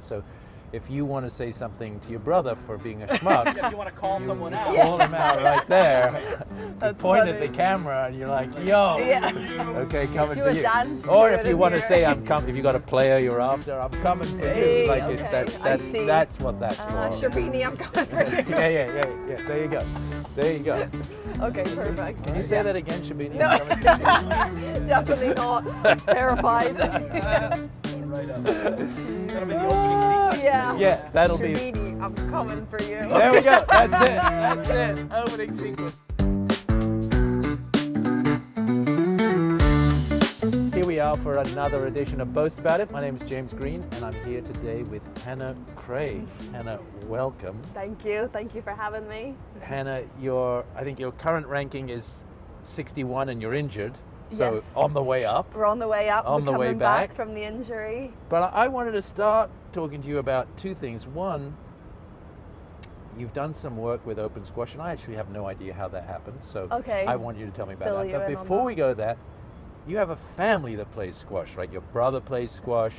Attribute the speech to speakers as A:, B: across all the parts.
A: So if you want to say something to your brother for being a schmuck,
B: Yeah, if you want to call someone out.
A: call him out right there. You
C: That's
A: point
C: funny.
A: at the camera and you're like, yo,
C: Yeah.
A: okay, coming
C: Do
A: for
C: a
A: you.
C: dance
A: Or
C: to
A: if
C: it
A: you
C: in
A: want to
C: here.
A: say, if you got a player you're after, I'm coming for you.
C: Hey,
A: Like
C: okay, I see.
A: that's what that's for.
C: Sherbini, I'm coming for you.
A: Yeah. There you go. There you go.
C: Okay, perfect.
A: Can you say that again, Shabini?
C: No.
A: I'm coming for you.
C: Definitely not. Terrified.
B: Right up. That'll be the opening sequence.
C: Yeah.
A: Yeah, that'll be.
C: Sherbini, I'm coming for you.
A: There we go. That's it. Opening sequence. Here we are for another edition of Boast About It. My name is James Green, and I'm here today with Hannah Cray. Hannah, welcome.
C: Thank you. Thank you for having me.
A: Hannah, I think your current ranking is 61, and you're injured. So
C: Yes.
A: on the way up.
C: We're on the way up.
A: On the
C: We're
A: way
C: coming
A: back.
C: from the injury.
A: But I wanted to start talking to you about two things. One, you've done some work with Opon Squash, and I actually have no idea how that happened. So
C: Okay.
A: I want you to tell me about
C: Fill
A: that.
C: you
A: But
C: in on
A: before
C: that.
A: we go to that, you have a family that plays squash, right? Your brother plays squash.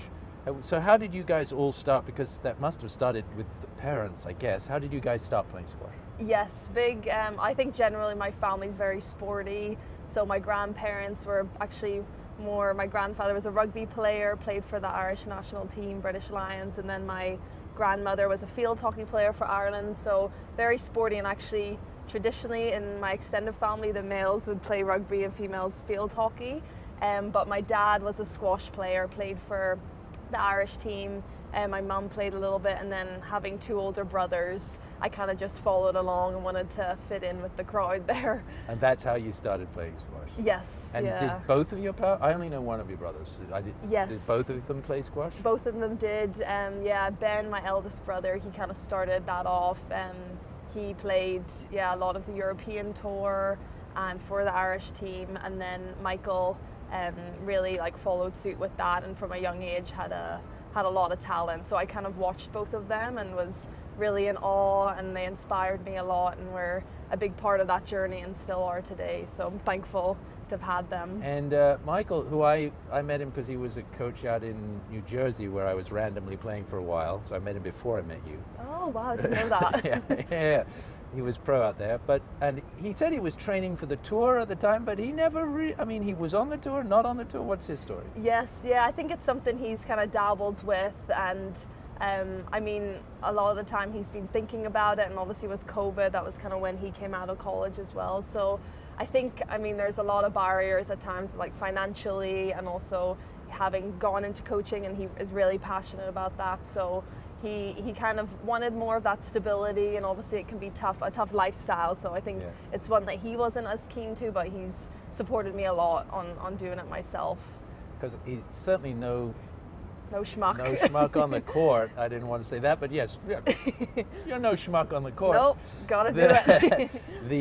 A: So how did you guys all start? Because that must have started with the parents, I guess. How did you guys start playing squash?
C: Yes, big. I think generally my family's very sporty. So my grandparents were actually more, my grandfather was a rugby player, played for the Irish national team, British Lions, and then my grandmother was a field hockey player for Ireland. So very sporty, and actually traditionally in my extended family, the males would play rugby and females field hockey. But my dad was a squash player, played for the Irish team. My mum played a little bit, and then having two older brothers, I kind of just followed along and wanted to fit in with the crowd there.
A: And that's how you started playing squash?
C: Yes,
A: And
C: yeah.
A: did both of your I only know one of your brothers.
C: Yes.
A: Did both of them play squash?
C: Both of them did. Yeah, Ben, my eldest brother, he kind of started that off. He played, a lot of the European tour and for the Irish team, and then Michael really followed suit with that, and from a young age had a lot of talent. So I kind of watched both of them and was really in awe, and they inspired me a lot and were a big part of that journey and still are today. So I'm thankful to have had them.
A: And Michael, who I met him because he was a coach out in New Jersey where I was randomly playing for a while. So I met him before I met you.
C: Oh wow, I didn't know that.
A: yeah. He was pro out there, and he said he was training for the tour at the time, but he never he was on the tour, not on the tour. What's his story?
C: Yes, I think it's something he's kind of dabbled with, and a lot of the time he's been thinking about it, and obviously with COVID, that was kind of when he came out of college as well. So I think, there's a lot of barriers at times, like financially, and also having gone into coaching, and he is really passionate about that. So he kind of wanted more of that stability, and obviously it can be a tough lifestyle. So I think it's one that he wasn't as keen to, but he's supported me a lot on doing it myself.
A: Because he's certainly no
C: schmuck.
A: No schmuck on the court. I didn't want to say that, but yes, you're no schmuck on the court.
C: Nope, gotta do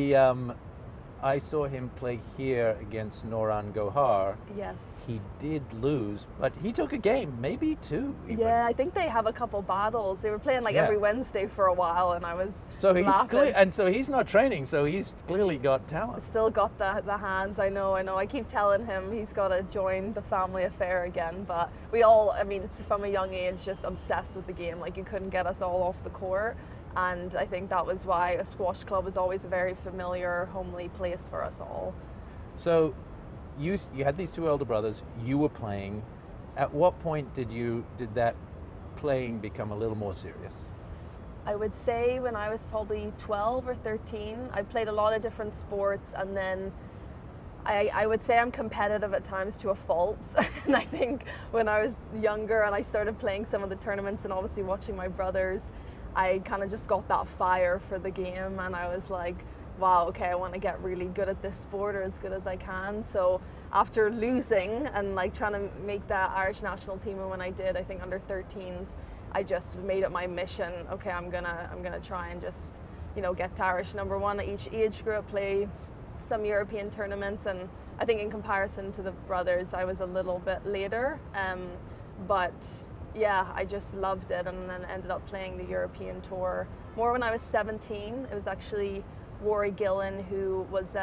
C: it.
A: I saw him play here against Noran Gohar.
C: Yes.
A: He did lose, but he took a game, maybe two. Even.
C: Yeah, I think they have a couple battles. They were playing every Wednesday for a while, and I was laughing.
A: So he's not training, so he's clearly got talent.
C: Still got the hands. I know. I keep telling him he's got to join the family affair again. But we all, it's from a young age, just obsessed with the game. Like, you couldn't get us all off the court. And I think that was why a squash club was always a very familiar, homely place for us all.
A: So you had these two elder brothers, you were playing. At what point did that playing become a little more serious?
C: I would say when I was probably 12 or 13. I played a lot of different sports, and then I would say I'm competitive at times to a fault. And I think when I was younger and I started playing some of the tournaments and obviously watching my brothers, I kind of just got that fire for the game, and I was like, wow, okay, I want to get really good at this sport, or as good as I can. So after losing and trying to make the Irish national team, and when I did, I think under 13s, I just made it my mission. Okay, I'm gonna try and just get to Irish number one at each age group, play some European tournaments, and I think in comparison to the brothers, I was a little bit later, but yeah, I just loved it, and then ended up playing the European tour more when I was 17. It was actually Rory Gillen, who was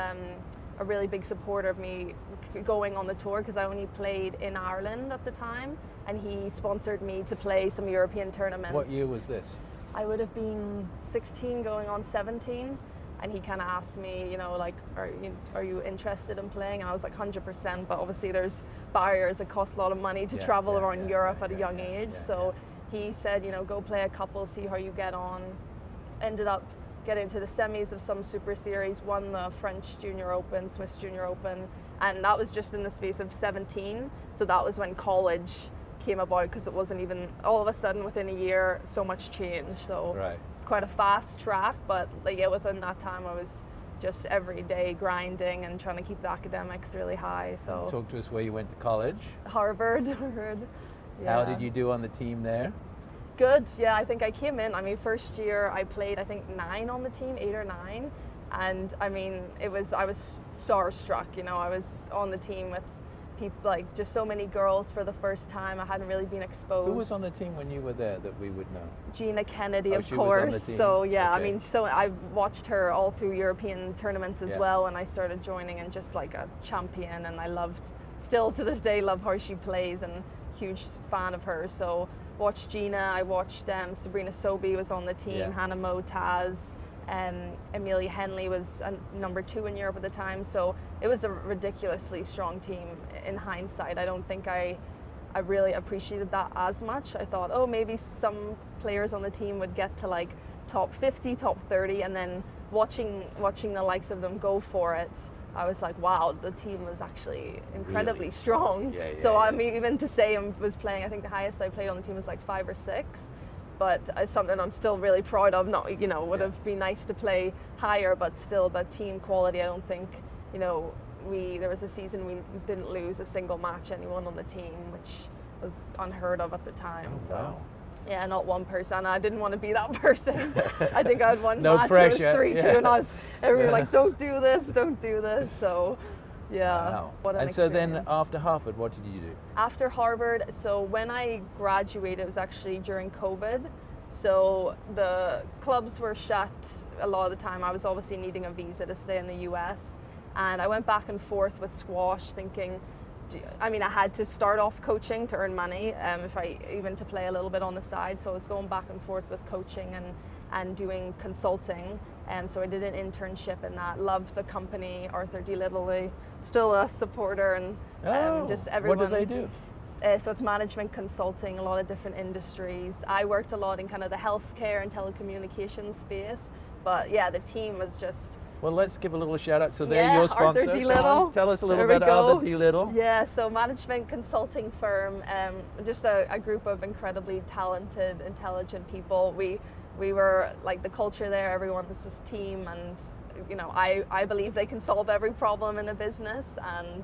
C: a really big supporter of me going on the tour, because I only played in Ireland at the time, and he sponsored me to play some European tournaments.
A: What year was this?
C: I would have been 16 going on 17, and he kind of asked me, you know, like, are you interested in playing? And I was like 100%, but obviously there's barriers. It costs a lot of money to travel around Europe at a young age. So he said, you know, go play a couple, see how you get on. Ended up getting to the semis of some Super Series, won the French Junior Open, Swiss Junior Open, and that was just in the space of 17. So that was when college came about, because it wasn't even, all of a sudden within a year so much changed. So it's quite a fast track, but like, yeah, within that time I was just every day grinding and trying to keep the academics really high. So
A: talk to us where you went to college.
C: Harvard.
A: How did you do on the team there?
C: Good, yeah, I think I came in, I mean, first year I played, I think 9 on the team, 8 or 9. And I mean, I was starstruck, you know, I was on the team with people, like just so many girls for the first time. I hadn't really been exposed.
A: Who was on the team when you were there that we would know?
C: Gina Kennedy, of
A: she
C: course.
A: was on the team.
C: So yeah,
A: Okay.
C: I mean, so I watched her all through European tournaments as well, and I started joining and just like a champion, and I loved, still to this day, love how she plays, and huge fan of her. So watched Gina, I watched Sabrina Sobey was on the team, Hannah Motaz, Amelia Henley was number 2 in Europe at the time. So it was a ridiculously strong team in hindsight. I don't think I really appreciated that as much. I thought, oh, maybe some players on the team would get to like top 50, top 30, and then watching the likes of them go for it, I was like, wow, the team was actually incredibly strong. So I mean, even to say I was playing, I think the highest I played on the team was like 5 or 6, but it's something I'm still really proud of. Not, you know, would have been nice to play higher, but still the team quality, I don't think, you know, there was a season we didn't lose a single match anyone on the team, which was unheard of at the time.
A: Oh,
C: so
A: wow.
C: yeah, not one person. I didn't want to be that person. I think I had one
A: No
C: match,
A: pressure.
C: it was 3-2, and everyone was like, don't do this, don't do this. So yeah.
A: Wow.
C: What an
A: And so then
C: experience.
A: after Harvard, what did you do?
C: After Harvard, so when I graduated, it was actually during COVID. So the clubs were shut a lot of the time. I was obviously needing a visa to stay in the US. And I went back and forth with squash thinking, I mean, I had to start off coaching to earn money, even to play a little bit on the side. So I was going back and forth with coaching and doing consulting. So I did an internship in that. Loved the company, Arthur D. Little, still a supporter, and just everyone.
A: What do they do?
C: So it's management consulting, a lot of different industries. I worked a lot in kind of the healthcare and telecommunications space, but yeah, the team was just.
A: Well, let's give a little shout out. So they're your sponsor.
C: Arthur D.
A: Come on,
C: Little.
A: tell us a little
C: There
A: bit
C: we
A: about
C: go.
A: Arthur D. Little.
C: Yeah, so management consulting firm, just a group of incredibly talented, intelligent people. We were like the culture there, everyone was just team, and you know, I believe they can solve every problem in a business, and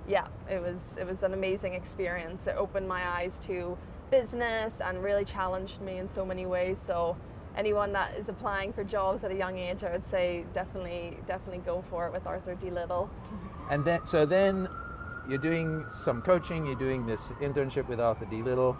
C: yeah, it was an amazing experience. It opened my eyes to business and really challenged me in so many ways. So anyone that is applying for jobs at a young age, I would say definitely go for it with Arthur D. Little.
A: And then you're doing some coaching, you're doing this internship with Arthur D. Little.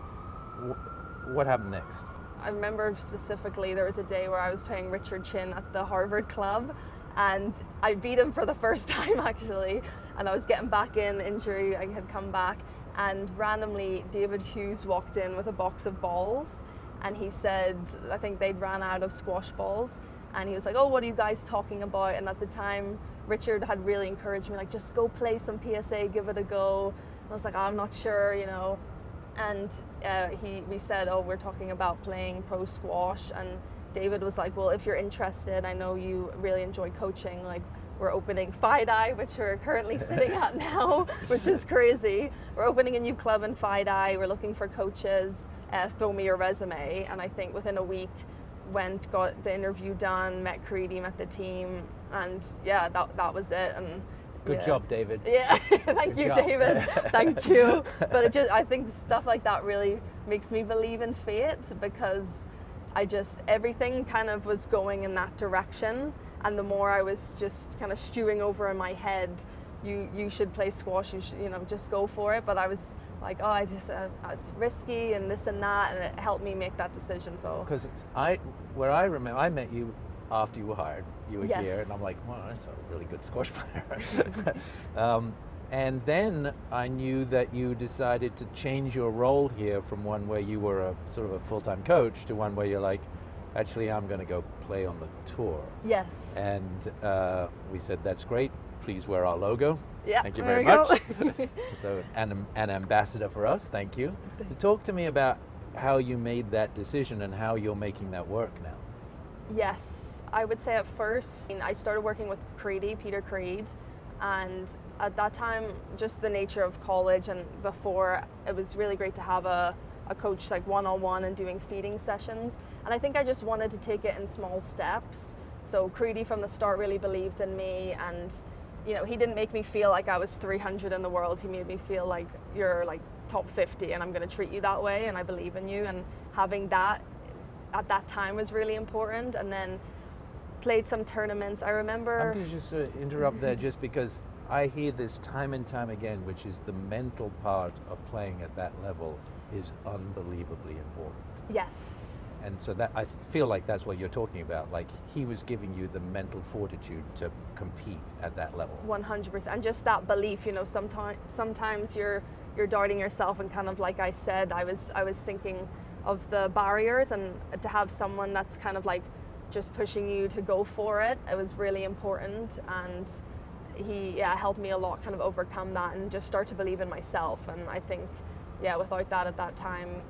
A: What happened next?
C: I remember specifically there was a day where I was playing Richard Chin at the Harvard club, and I beat him for the first time actually, and I was getting back in, injury, I had come back, and randomly David Hughes walked in with a box of balls, and he said, I think they'd ran out of squash balls, and he was like, oh, what are you guys talking about? And at the time, Richard had really encouraged me, like, just go play some PSA, give it a go. And I was like, oh, I'm not sure, you know. And we said, oh, we're talking about playing pro squash. And David was like, well, if you're interested, I know you really enjoy coaching, like, we're opening FiDi, which we're currently sitting at now, which is crazy. We're opening a new club in FiDi. We're looking for coaches. Throw me your resume. And I think within a week, got the interview done, met Creedy, met the team, and yeah, that was it. And
A: Good job, David.
C: Yeah, thank you, David. Thank you. But I think stuff like that really makes me believe in fate, because everything kind of was going in that direction, and the more I was just kind of stewing over in my head, you should play squash, you should, just go for it. But I was like, oh, it's risky and this and that, and it helped me make that decision. So
A: because where I remember I met you after you were hired, you were
C: Yes.
A: here, and I'm like, wow, that's a really good squash player. And then I knew that you decided to change your role here from one where you were a sort of a full-time coach to one where you're like, actually, I'm going to go play on the tour.
C: Yes.
A: And we said, that's great. Please wear our logo.
C: Yeah,
A: Thank you
C: there
A: very
C: we
A: much.
C: go.
A: So an ambassador for us. Thank you. Talk to me about how you made that decision and how you're making that work now.
C: Yes, I would say at first I started working with Peter Creed, and at that time, just the nature of college and before, it was really great to have a coach like one-on-one and doing feeding sessions. And I think I just wanted to take it in small steps. So Creedy from the start really believed in me, and he didn't make me feel like I was 300 in the world. He made me feel like you're like top 50 and I'm going to treat you that way and I believe in you. And having that at that time was really important. And then played some tournaments. I remember...
A: I'm going to just interrupt there just because I hear this time and time again, which is the mental part of playing at that level is unbelievably important.
C: Yes.
A: And so that I feel like that's what you're talking about. Like he was giving you the mental fortitude to compete at that level.
C: 100%. And just that belief, sometimes you're doubting yourself, and kind of like I said, I was thinking of the barriers, and to have someone that's kind of like just pushing you to go for it, it was really important. And he helped me a lot kind of overcome that and just start to believe in myself. And I think without that at that time,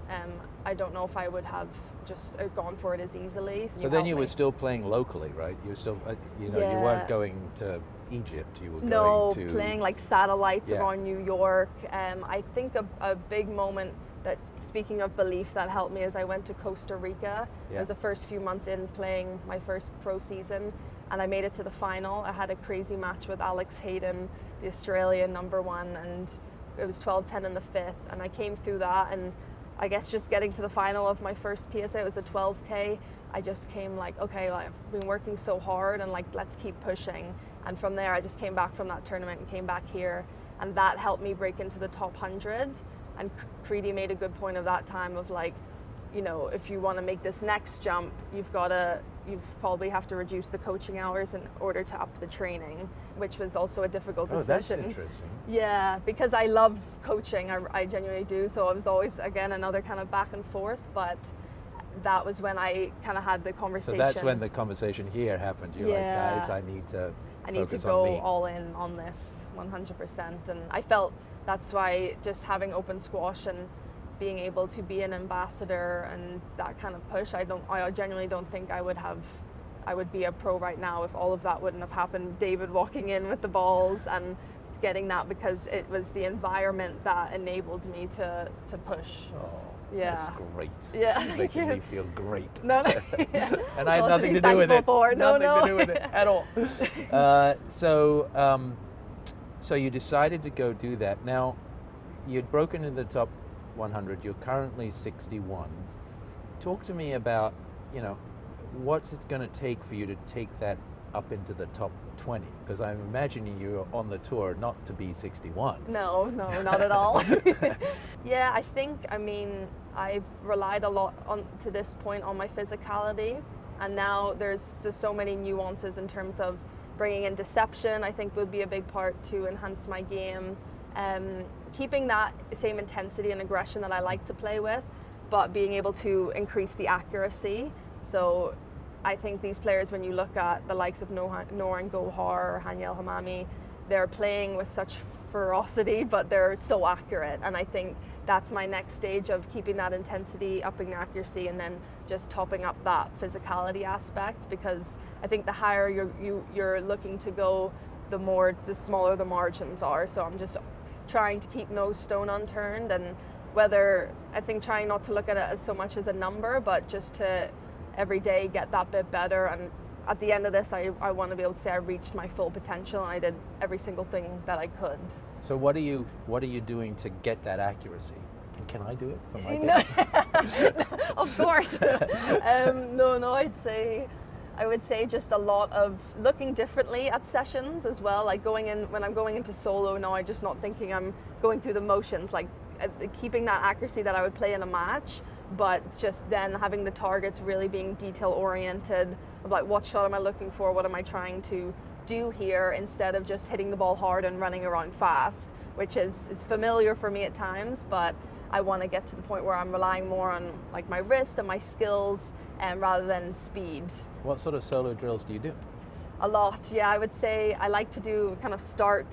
C: I don't know if I would have just gone for it as easily.
A: So then you were still playing locally, right? You were still, you weren't going to Egypt. You were going to
C: playing like satellites around New York. I think a big moment that, speaking of belief, that helped me is I went to Costa Rica. It was the first few months in playing my first pro season, and I made it to the final. I had a crazy match with Alex Hayden, the Australian #1, and it was 12-10 in the fifth, and I came through that, and I guess just getting to the final of my first PSA, it was a 12K, I just came like, okay, well, I've been working so hard, and like, let's keep pushing. And from there, I just came back from that tournament and came back here, and that helped me break into the top 100. And Creedy made a good point of that time of like, if you want to make this next jump, you've probably have to reduce the coaching hours in order to up the training, which was also a difficult decision.
A: Oh, that's interesting.
C: Yeah, because I love coaching, I genuinely do. So it was always, again, another kind of back and forth, but that was when I kind of had the conversation.
A: So that's when the conversation here happened. You're like, guys, I need to
C: go all in on this 100%. And I felt that's why just having Opon Squash and being able to be an ambassador and that kind of push, I genuinely don't think I would be a pro right now if all of that wouldn't have happened. David walking in with the balls and getting that, because it was the environment that enabled me to push.
A: Oh,
C: yeah.
A: That's great.
C: Yeah,
A: You're making me feel great.
C: No.
A: And I had nothing to do with it. Nothing to do with it at all. So you decided to go do that. Now, you'd broken into the top 100. You're currently 61. Talk to me about, what's it going to take for you to take that up into the top 20? Because I'm imagining you're on the tour not to be 61.
C: No, not at all. Yeah, I think, I've relied a lot to this point on my physicality, and now there's just so many nuances in terms of bringing in deception. I think would be a big part to enhance my game. Keeping that same intensity and aggression that I like to play with, but being able to increase the accuracy. So I think these players, when you look at the likes of Noran Gohar or Hanyel Hamami, they're playing with such ferocity, but they're so accurate. And I think that's my next stage of keeping that intensity, upping the accuracy, and then just topping up that physicality aspect, because I think the higher you're looking to go, the smaller the margins are. So I'm just trying to keep no stone unturned, and trying not to look at it as so much as a number, but just to every day get that bit better. And at the end of this, I want to be able to say I reached my full potential and I did every single thing that I could.
A: So what are you doing to get that accuracy? And can I do it for my game?
C: Of course. I would say just a lot of looking differently at sessions as well. Like when I'm going into solo now, I'm just not thinking I'm going through the motions, like keeping that accuracy that I would play in a match, but just then having the targets really being detail oriented, of like what shot am I looking for, what am I trying to do here, instead of just hitting the ball hard and running around fast, which is familiar for me at times, but I want to get to the point where I'm relying more on like my wrist and my skills, rather than speed.
A: What sort of solo drills do you do?
C: A lot, yeah. I would say I like to do kind of start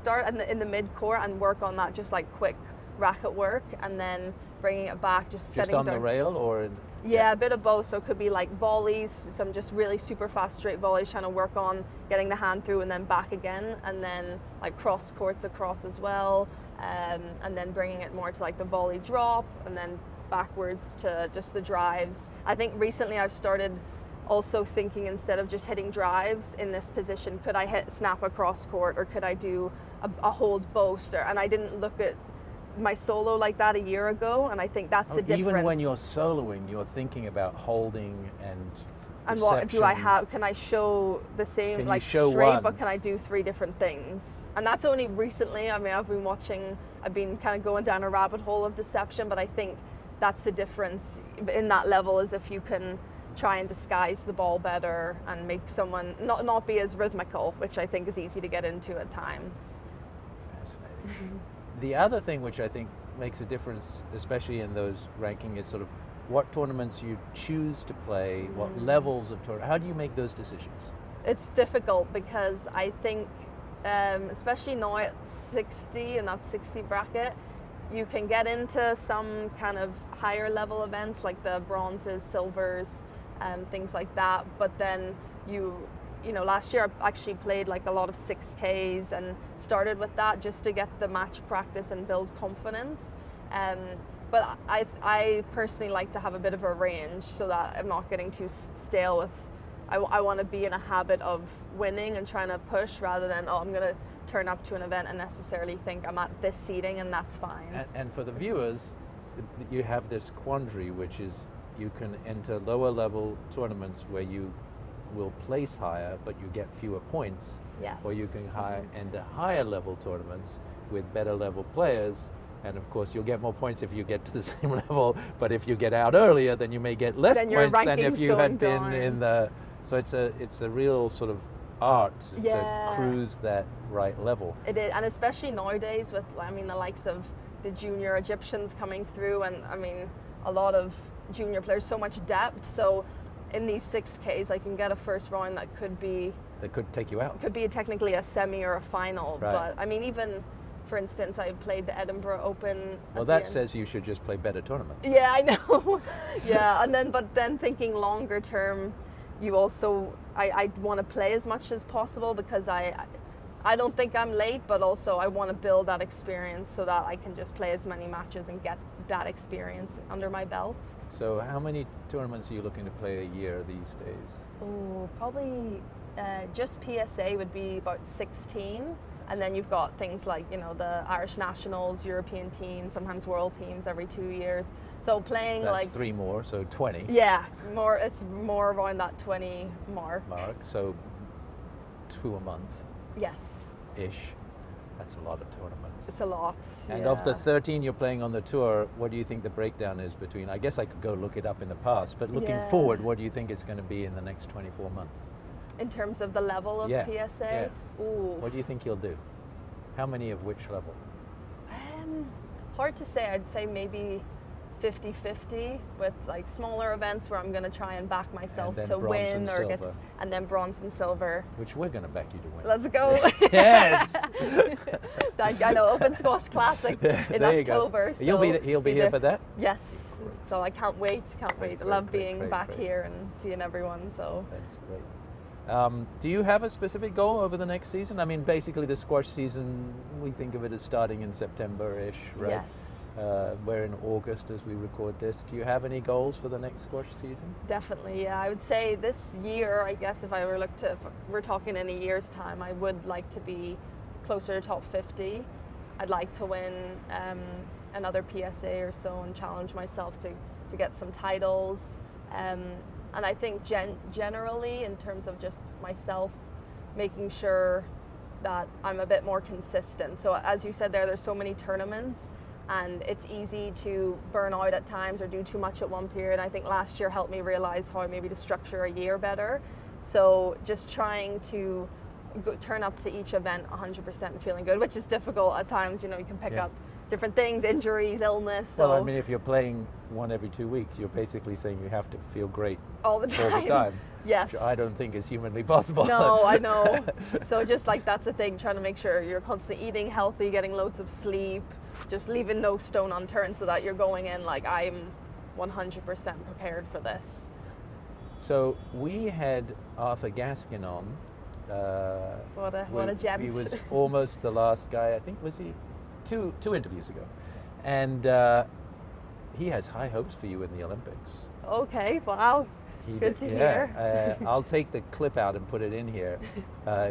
C: in the mid court and work on that, just like quick racket work, and then bringing it back, just setting
A: on
C: down.
A: The rail or?
C: Yeah, a bit of both. So it could be like volleys, some just really super fast straight volleys, trying to work on getting the hand through and then back again, and then like cross courts across as well, and then bringing it more to like the volley drop, and then backwards to just the drives. I think recently I've started also thinking, instead of just hitting drives in this position, could I hit snap across court, or could I do a hold boast? And I didn't look at my solo like that a year ago, and I think that's the difference.
A: Even when you're soloing, you're thinking about holding and
C: deception. What do I have? Can I show the same,
A: can
C: like
A: show
C: straight,
A: one?
C: but can I do 3 different things? And that's only recently. I mean, I've been kind of going down a rabbit hole of deception, but I think that's the difference in that level, is if you can try and disguise the ball better and make someone not be as rhythmical, which I think is easy to get into at times.
A: Fascinating. The other thing which I think makes a difference, especially in those ranking, is sort of what tournaments you choose to play, what levels of tournament. How do you make those decisions?
C: It's difficult because I think, especially now at 60 and that 60 bracket, you can get into some kind of higher level events like the bronzes, silvers, things like that. But then you know, last year I actually played like a lot of 6Ks and started with that just to get the match practice and build confidence. But I personally like to have a bit of a range so that I'm not getting too stale with, I want to be in a habit of winning and trying to push, rather than, I'm going to turn up to an event and necessarily think I'm at this seeding and that's fine.
A: And for the viewers, you have this quandary, which is you can enter lower level tournaments where you will place higher but you get fewer points.
C: Yes.
A: Or you can enter higher level tournaments with better level players, and of course you'll get more points if you get to the same level, but if you get out earlier then you may get less points than if you had been in the, so it's a real sort of art to cruise that right level.
C: It is, and especially nowadays with, I mean, the likes of the junior Egyptians coming through, and I mean a lot of junior players, so much depth. So in these 6Ks, I can get a first round that could take you out. Could be technically a semi or a final.
A: Right.
C: But I mean, even for instance, I played the Edinburgh Open.
A: Well, that says you should just play better tournaments.
C: Yeah, I know. Yeah, and then thinking longer term, you also, I want to play as much as possible, because I don't think I'm late, but also I want to build that experience so that I can just play as many matches and get that experience under my belt.
A: So how many tournaments are you looking to play a year these days?
C: Oh, probably just PSA would be about 16. And then you've got things like, you know, the Irish nationals, European teams, sometimes world teams every 2 years. So playing
A: That's 3 more, so 20.
C: Yeah, it's more around that 20 mark.
A: So 2 a month.
C: Yes.
A: Ish. That's a lot of tournaments.
C: It's a lot.
A: And of the 13 you're playing on the tour, what do you think the breakdown is between, I guess I could go look it up in the past, but looking forward, what do you think it's going to be in the next 24 months?
C: In terms of the level of PSA?
A: Yeah.
C: Ooh.
A: What do you think you'll do? How many of which level?
C: Hard to say. I'd say maybe 50-50 with like smaller events where I'm going to try and back myself to win, or get, and then bronze and silver.
A: Which we're going to back you to win.
C: Let's go.
A: Yes.
C: I know, Opon Squash Classic in October.
A: So he'll be here for that?
C: Yes. So I can't wait. I love being back here and seeing everyone. So
A: that's great. Do you have a specific goal over the next season? I mean, basically the squash season, we think of it as starting in September-ish, right?
C: Yes.
A: We're in August as we record this. Do you have any goals for the next squash season?
C: Definitely, yeah. I would say this year, I guess if we're talking in a year's time, I would like to be closer to top 50. I'd like to win another PSA or so and challenge myself to get some titles. And I think generally, in terms of just myself, making sure that I'm a bit more consistent. So as you said there's so many tournaments. and it's easy to burn out at times or do too much at one period. I think last year helped me realize how maybe to structure a year better. So just trying to turn up to each event 100% and feeling good, which is difficult at times. You know, you can pick up different things, injuries, illness. So
A: Well, I mean, if you're playing one every 2 weeks, you're basically saying you have to feel great
C: all the time. Yes.
A: Which I don't think is humanly possible.
C: No, I know. So just like that's the thing, trying to make sure you're constantly eating healthy, getting loads of sleep, just leaving no stone unturned so that you're going in like I'm 100% prepared for this.
A: So we had Arthur Gaskin on.
C: What a gem.
A: He was almost the last guy, I think, was he? Two interviews ago. And he has high hopes for you in the Olympics.
C: Okay, wow. Good to hear.
A: I'll take the clip out and put it in here.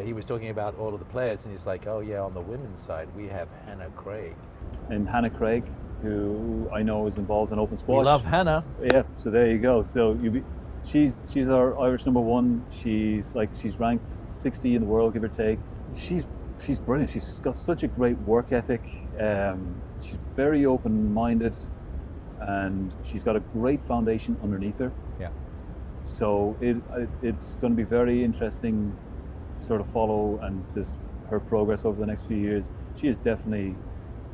A: He was talking about all of the players, and he's like, oh yeah, on the women's side, we have Hannah Craig.
D: And Hannah Craig, who I know is involved in Opon Squash.
A: We love Hannah.
D: Yeah, so there you go. So she's our Irish number one. She's ranked 60 in the world, give or take. She's brilliant. She's got such a great work ethic. She's very open-minded, and she's got a great foundation underneath her.
A: Yeah.
D: So it's going to be very interesting to sort of follow and just her progress over the next few years. She is definitely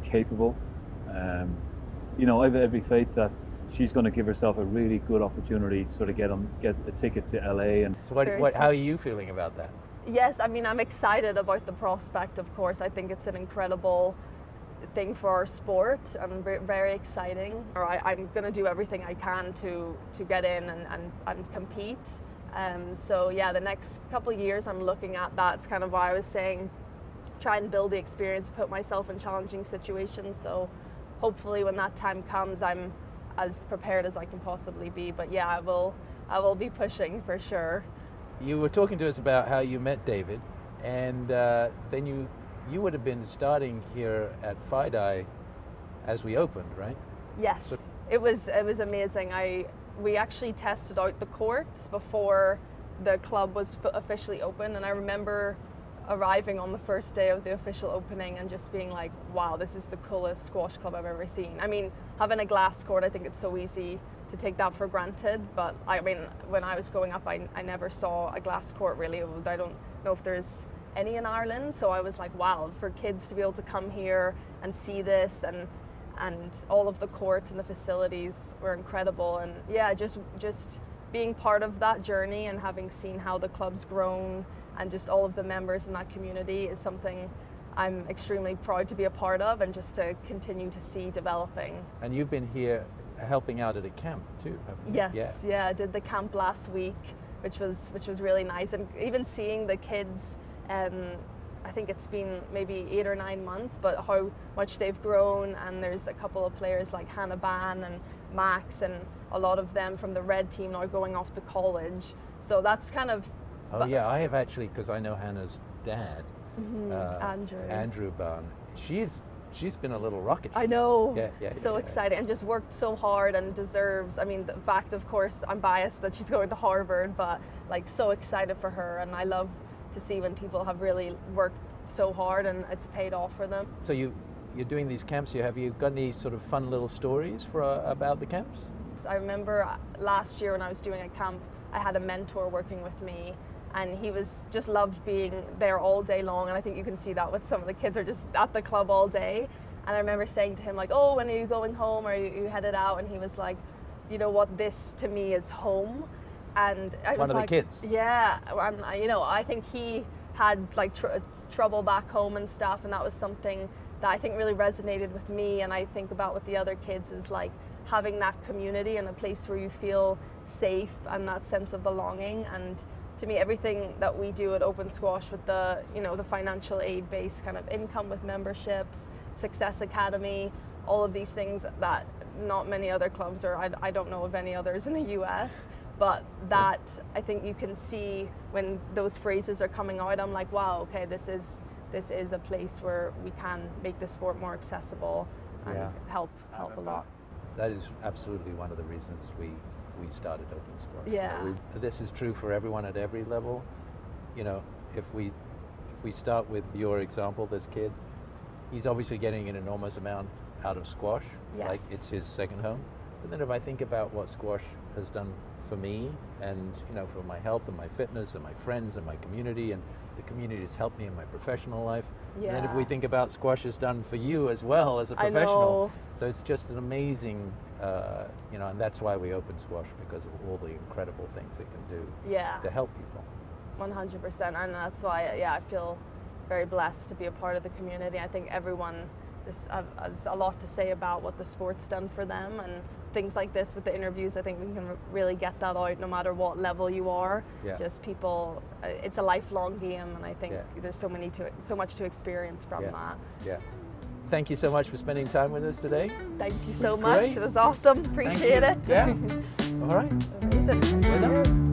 D: capable. You know, I have every faith that she's going to give herself a really good opportunity to sort of get a ticket to LA. And
A: so how are you feeling about that?
C: Yes, I mean, I'm excited about the prospect, of course. I think it's an incredible thing for our sport and very exciting. I'm going to do everything I can to get in and compete. So yeah, the next couple of years I'm looking at that's kind of why I was saying try and build the experience, put myself in challenging situations. So hopefully when that time comes, I'm as prepared as I can possibly be. But yeah, I will be pushing for sure.
A: You were talking to us about how you met David, and then you would have been starting here at FiDi as we opened, right?
C: Yes, so it was amazing. We actually tested out the courts before the club was officially open, and I remember arriving on the first day of the official opening and just being like, wow, this is the coolest squash club I've ever seen. I mean, having a glass court, I think it's so easy to take that for granted, but I mean, when I was growing up, I never saw a glass court really. I don't know if there's any in Ireland, so I was like, wow, for kids to be able to come here and see this, and all of the courts and the facilities were incredible. And yeah, just being part of that journey and having seen how the club's grown and just all of the members in that community is something I'm extremely proud to be a part of and just to continue to see developing.
A: And you've been here helping out at a camp too, haven't you?
C: Yes, yeah, I did the camp last week, which was really nice, and even seeing the kids. I think it's been maybe 8 or 9 months, but how much they've grown, and there's a couple of players like Hannah Ban and Max, and a lot of them from the red team now going off to college. So that's kind of.
A: Oh yeah, I have actually, because I know Hannah's dad, Andrew Ban. She's been a little rocket.
C: I know.
A: Yeah,
C: so excited, and just worked so hard and deserves. I mean, the fact, of course, I'm biased that she's going to Harvard, but like so excited for her, and I love to see when people have really worked so hard and it's paid off for them.
A: So you're doing these camps here. Have you got any sort of fun little stories about the camps?
C: I remember last year when I was doing a camp, I had a mentor working with me, and he just loved being there all day long, and I think you can see that with some of the kids are just at the club all day. And I remember saying to him like, oh, when are you going home? Are you headed out? And he was like, you know what, this to me is home. And I was
A: the kids.
C: Yeah, and you know, I think he had like trouble back home and stuff, and that was something that I think really resonated with me. And I think about with the other kids is like having that community and a place where you feel safe and that sense of belonging. And to me, everything that we do at Opon Squash with the financial aid based kind of income with memberships, Success Academy, all of these things that not many other clubs, or I don't know of any others in the US. But that, I think you can see when those phrases are coming out, I'm like, wow, okay, this is a place where we can make the sport more accessible and help a lot.
A: That is absolutely one of the reasons we started Opon Squash.
C: Yeah.
A: This is true for everyone at every level. You know, if we start with your example, this kid, he's obviously getting an enormous amount out of squash, like
C: Yes.
A: it's his second home. But then if I think about what squash has done for me, and for my health and my fitness and my friends and my community, and the community has helped me in my professional life. And then if we
C: Yeah.
A: think about squash has done for you as well as a
C: I
A: professional,
C: know.
A: so it's just an amazing, and that's why we open squash, because of all the incredible things it can do
C: Yeah.
A: to help people.
C: 100%, and that's why, I feel very blessed to be a part of the community. I think everyone has a lot to say about what the sport's done for them, and things like this with the interviews, I think we can really get that out no matter what level you are.
A: Yeah.
C: Just people, it's a lifelong game, and I think
A: Yeah.
C: there's so much to experience from
A: Yeah.
C: that.
A: Yeah. Thank you so much for spending time with us today.
C: Thank you so
A: was
C: much.
A: great.
C: It was awesome.
A: Thank
C: Appreciate
A: you.
C: it.
A: Yeah. All right.
C: Amazing.
A: We're done.